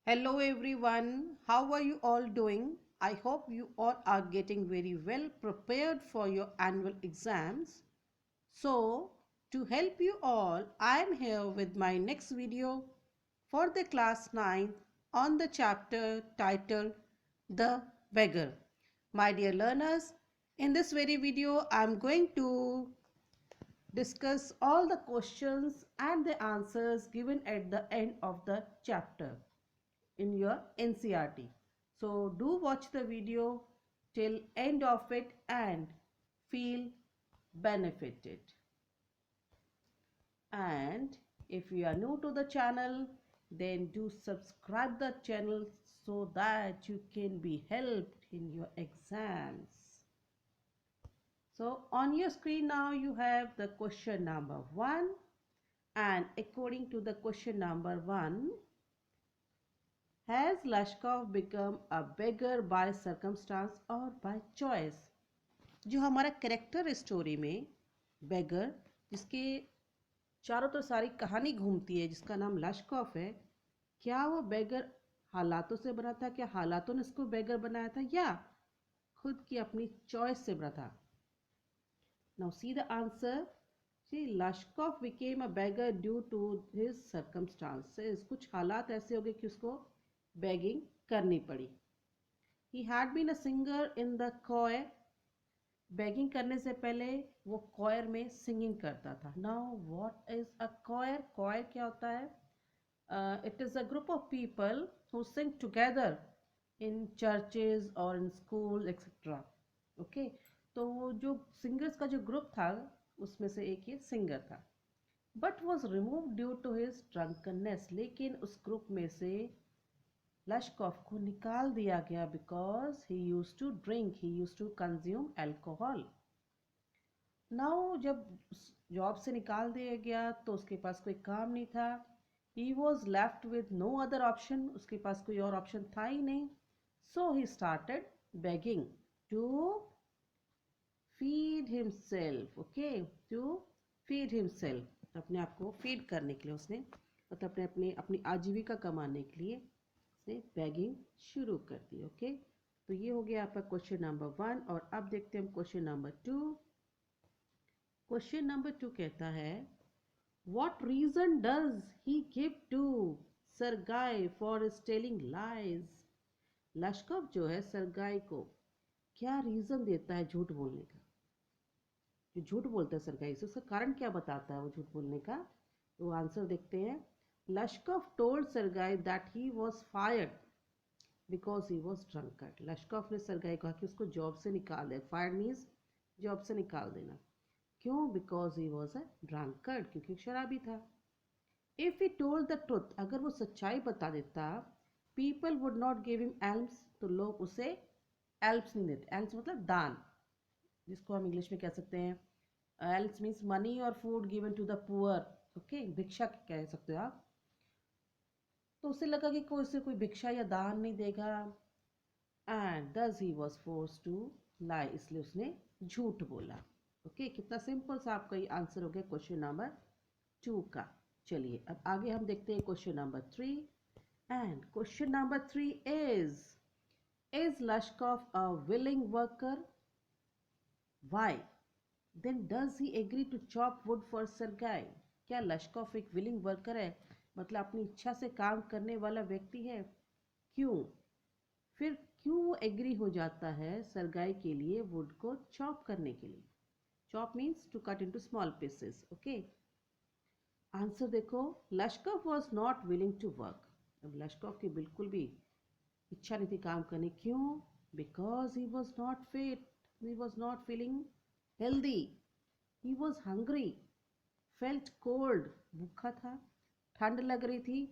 Hello everyone, how are you all doing? I hope you all are getting very well prepared for your annual exams. So, to help you all, I am here with my next video for the class 9 on the chapter titled The Beggar. My dear learners, in this very video I am going to discuss all the questions and the answers given at the end of the chapter in your NCRT. So do watch the video till end of it and feel benefited. And if you are new to the channel, then do subscribe the channel so that you can be helped in your exams. So on your screen now you have the question number 1, and according to the question number 1, has Lashkov become a beggar by circumstance or by choice? जो हमारा character story में बेगर, जिसके चारों तरफ सारी कहानी घूमती है, जिसका नाम लश्कॉफ है, क्या वो बेगर हालातों से बना था? क्या हालातों ने उसको बेगर बनाया था, या खुद की अपनी चॉइस से बना था? Now see the answer. See, Lashkov became a beggar due to his circumstances. कुछ हालात ऐसे हो गए कि उसको begging करनी पड़ी. He had been a singer in the choir. Begging करने से पहले वो choir में singing करता था. Now what is a choir? Choir क्या होता है? It is a group of people who sing together in churches or in schools etc. Okay, तो वो जो singers का जो group था उसमें से एक ये singer था. But was removed due to his drunkenness. लेकिन उस ग्रुप में से लश्कॉफ को निकाल दिया गया because he used to drink, he used to consume alcohol. Now जब जॉब से निकाल दिया गया तो उसके पास कोई काम नहीं था. He was left with no other option. उसके पास कोई और ऑप्शन था ही नहीं. So he started begging to feed himself. Okay, to feed himself. अपने आप को फीड करने के लिए उसने, मतलब अपनी आजीविका कमाने के लिए उसने बेगिंग शुरू कर दी. ओके, तो ये हो गया आपका क्वेश्चन नंबर 1. और अब देखते हैं क्वेश्चन नंबर 2. क्वेश्चन नंबर 2 कहता है, what reason does he give to Sergei for telling lies? Lushkoff जो है सरगाई को क्या रीजन देता है झूठ बोलने का? जो झूठ बोलता है सरगाई से, उसका कारण क्या बताता है वो झूठ बोलने का? तो आंसर देखते हैं. Lushkoff told Sergei that he was fired because he was drunkard. Lushkoff ने सरगाई को कहा कि उसको जॉब से निकाल दे. फायर्ड मीन्स जॉब से निकाल देना. क्यों? Because he was a drunkard, क्योंकि शराबी था. If he told the truth, अगर वो सच्चाई बता देता, people would not give him elms, तो लोग उसे एल्म्स नहीं देते. एल्म्स मतलब दान, जिसको हम इंग्लिश में कह सकते हैं, एल्म्स मीन्स मनी और food given to the poor. Okay, भिक्षा कह सकते हो आप. तो उसे लगा कि कोई उसे कोई भिक्षा या दान नहीं देगा, and thus he was force to lie, इसलिए उसने झूठ बोला. ओके, कितना सिंपल सा आपका ये आंसर हो गया क्वेश्चन नंबर 2 का. चलिए अब आगे हम देखते हैं question number 3. And question number 3 is Lushkoff a willing worker? Why then does he agree to chop wood for Sergei? क्या लश्कॉफ एक विलिंग वर्कर है, मतलब अपनी इच्छा से काम करने वाला व्यक्ति है? क्यों? फिर क्यों वो एग्री हो जाता है सरगाई के लिए वुड को चॉप करने के लिए? Chop means to cut into small pieces. Okay, answer देखो. Lushkoff was not willing to work. अब लश्कॉफ की बिल्कुल भी इच्छा नहीं थी काम करने. क्यों? Because he was not fit, he was not feeling healthy, he was hungry, felt cold, भूखा था, ठंड लग रही थी,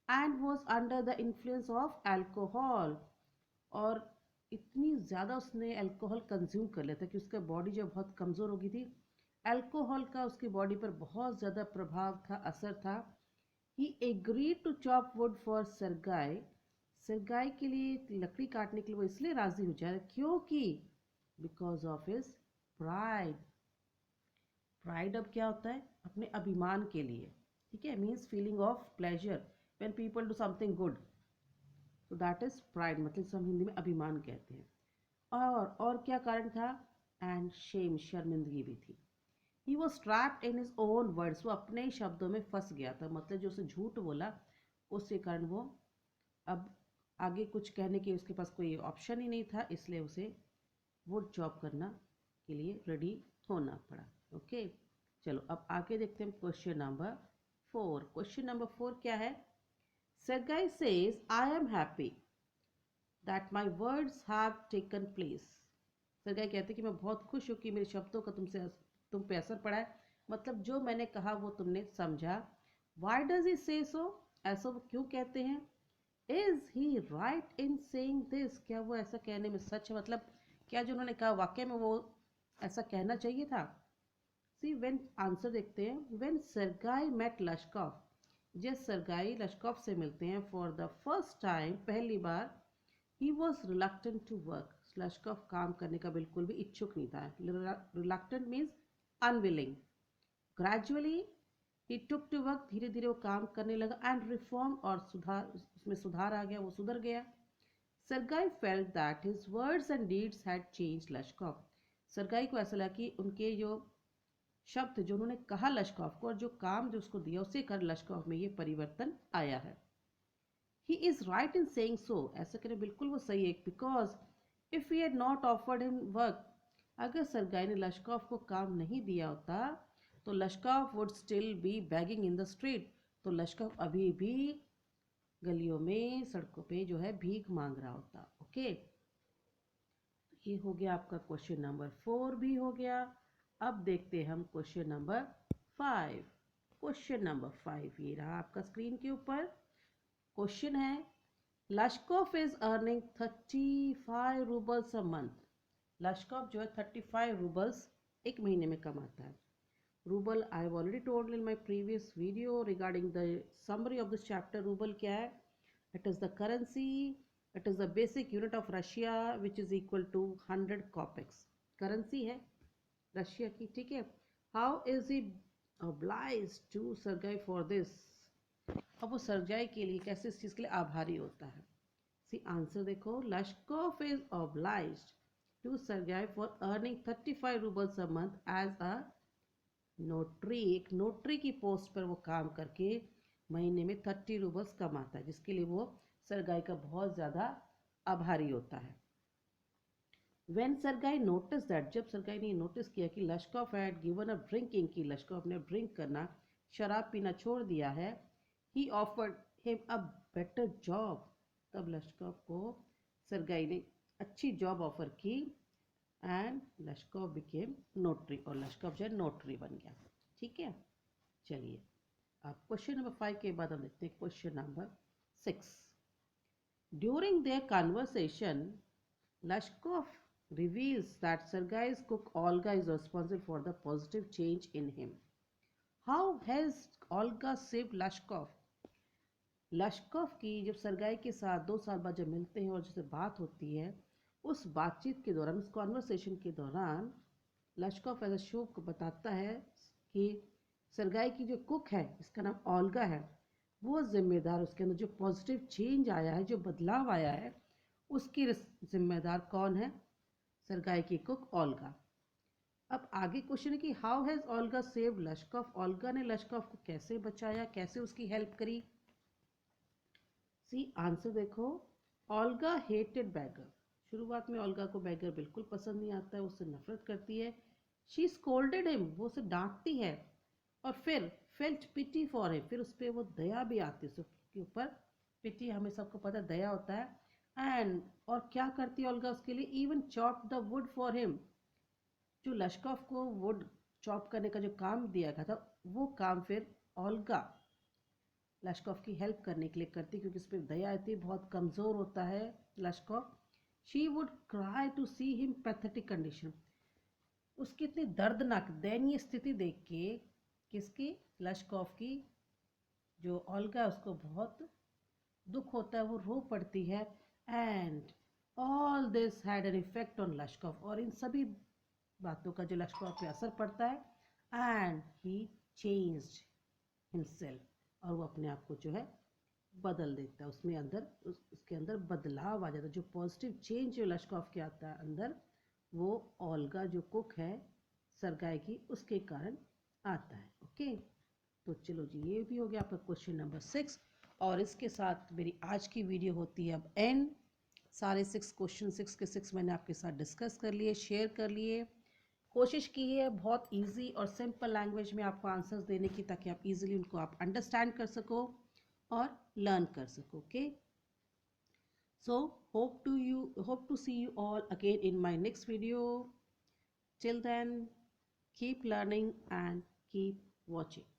and was under the influence of alcohol, और इतनी ज़्यादा उसने अल्कोहल कंज्यूम कर लिया था कि उसका बॉडी जो बहुत कमज़ोर हो गई थी. अल्कोहल का उसकी बॉडी पर बहुत ज़्यादा प्रभाव था, असर था. He agreed to chop wood for Sergei. Sergei के लिए लकड़ी काटने के लिए वो इसलिए राज़ी हो जाए क्योंकि because of his pride. Pride अब क्या होता है? अपने अभिमान के लिए. ठीक है, means feeling of pleasure when people do something good. तो दैट इज प्राइड, मतलब जिसे हम हिंदी में अभिमान कहते हैं। और क्या कारण था? एंड शेम, शर्मिंदगी भी थी। He was trapped in his own words, वो अपने ही शब्दों में फंस गया था, मतलब जो उसे झूठ बोला उसके कारण वो अब आगे कुछ कहने की उसके पास कोई ऑप्शन ही नहीं था, इसलिए उसे वो जॉब करना के लिए रेडी होना पड़ा। ओके, चलो अब आगे देखते हैं क्वेश्चन नंबर 4। क्वेश्चन नंबर 4 क्या है? Sergei says, I am happy that my words have taken place. सरगाई कहते हैं कि मैं बहुत खुश हूँ कि मेरे शब्दों का तुम पे असर पड़ा है, मतलब जो मैंने कहा वो तुमने समझा। Why does he say so? ऐसा वो क्यों कहते हैं? Is he right in saying this? क्या वो ऐसा कहने में सच है, मतलब क्या जो उन्होंने कहा वाकई में वो ऐसा कहना चाहिए था? See, when आंसर देखते हैं, when Sergei met Lashkov, जब सरगाई लश्कोव से मिलते हैं फॉर द फर्स्ट टाइम, पहली बार, he was reluctant to work, Lushkoff काम करने का बिल्कुल भी इच्छुक नहीं था। Reluctant means unwilling. Gradually he took to work, धीरे धीरे वो काम करने लगा। एंड रिफॉर्म, और सुधार, उसमें सुधार आ गया, वो सुधर गया। Sergei felt that his words and deeds had changed Lushkoff, Sergei को ऐसा लगा कि उनके जो शब्द जो उन्होंने कहा लश्कोव को और जो काम जो उसको दिया उसे कर लश्कोव में ये परिवर्तन आया है। He is right in saying so, ऐसा करें बिल्कुल वो सही है, because if he had not offered him work, अगर सरगाई ने लश्कोव को काम नहीं दिया होता तो Lushkoff would still be begging in the street, तो लश्कोव अभी भी गलियों में, सड़कों पे जो है भीख मांग रहा होता। ओके, ये हो गया आपका क्वेश्चन नंबर 4 भी हो गया। अब देखते हैं हम क्वेश्चन नंबर 5। क्वेश्चन नंबर 5 ये रहा आपका स्क्रीन के ऊपर। क्वेश्चन है, Lushkoff is earning 35 roubles a month, Lushkoff जो है 35 रूबल्स एक महीने में कमाता है। Rouble I have already told in my previous video regarding the summary of this chapter. Rouble क्या है? It is the currency, it is the basic unit of Russia which is equal to 100 kopecks, currency है Russia की, ठीक है। How is he obliged to Sergei for this, अब वो सरगाई के लिए कैसे इस चीज़ के लिए आभारी होता है? सी आंसर देखो, Lushkoff is obliged to Sergei for earning 35 roubles a month as a notary, एक नोटरी की पोस्ट पर वो काम करके महीने में 30 रूबल्स कमाता है, जिसके लिए वो सरगाई का बहुत ज़्यादा आभारी होता है। When Sergei noticed that, जब सरगाई ने नोटिस किया कि लश्कोव had given up drinking, कि लश्कोव ने ड्रिंक करना, शराब पीना छोड़ दिया है, he offered him a better job, तब लश्कोव को सरगाई ने अच्छी जॉब ऑफर की एंड लश्कोव बिकेम नोटरी, और लश्कोव जो है नोटरी बन गया। ठीक है, चलिए अब क्वेश्चन नंबर 5 के बाद हम देखते हैं question number 6। During their conversation Lushkoff reveals that Sergei's cook Olga is responsible for the positive change in him. How has Olga saved Lashkov? लश्कोव की जब सरगाई के साथ 2 साल बाद जब मिलते हैं और जैसे बात होती है, उस बातचीत के दौरान, उस कॉन्वर्सेशन के दौरान लश्कोव ऐसा शो को बताता है कि सरगाई की जो कुक है, जिसका नाम ओल्गा है, वो जिम्मेदार, उसके अंदर जो पॉजिटिव चेंज आया है, जो बदलाव आया है, उसकी जिम्मेदार कौन है? सरगाई की कुक ओल्गा। अब आगे क्वेश्चन है कि how has Olga saved Lushkoff, Olga ने लश्कोव को कैसे बचाया, कैसे उसकी हेल्प करी? सी आंसर देखो, ओल्गा हेटेड बैगर, शुरुआत में ओल्गा को बैगर बिल्कुल पसंद नहीं आता है, उससे नफरत करती है। शी स्कोल्डेड हिम, वो उसे डांटती है, और फिर फेल्ट पिटी फॉर हिम, फिर उस पर वो दया भी आती है, उसके ऊपर पिटी, हमें सबको पता है दया होता है। एंड और क्या करती है ओल्गा उसके लिए? Even chop the wood for him, जो लश्कोव को वुड चॉप करने का जो काम दिया गया था, वो काम फिर ओल्गा लश्कोव की हेल्प करने के लिए करती, क्योंकि उस पर दया आती है, बहुत कमज़ोर होता है Lushkoff. She would cry to see him pathetic condition, उसकी इतनी दर्दनाक दयनीय स्थिति देख के, किसकी? लश्कोव की, जो ओल्गा है उसको बहुत दुख होता है, वो रो पड़ती है। And all this had an effect on Lushkoff, और इन सभी बातों का जो लश्कोव पे असर पड़ता है, एंड ही चेंज्ड हिमसेल्फ, और वो अपने आप को जो है बदल देता है, उसमें अंदर उसके अंदर बदलाव आ जाता है। जो पॉजिटिव चेंज जो लश्कॉफ के आता है अंदर, वो ओल्गा जो कुक है सरगाई की, उसके कारण आता है। ओके, तो चलो जी, ये भी हो गया आपका क्वेश्चन नंबर 6। और इसके साथ मेरी आज की वीडियो होती है अब एंड। सारे 6 क्वेश्चन 6 के 6 मैंने आपके साथ डिस्कस कर लिए, शेयर कर लिए। कोशिश की है बहुत इजी और सिंपल लैंग्वेज में आपको आंसर्स देने की, ताकि आप इजीली उनको आप अंडरस्टैंड कर सको और लर्न कर सको। Okay, so hope to see you all again in my next video. Till then, keep learning and keep watching.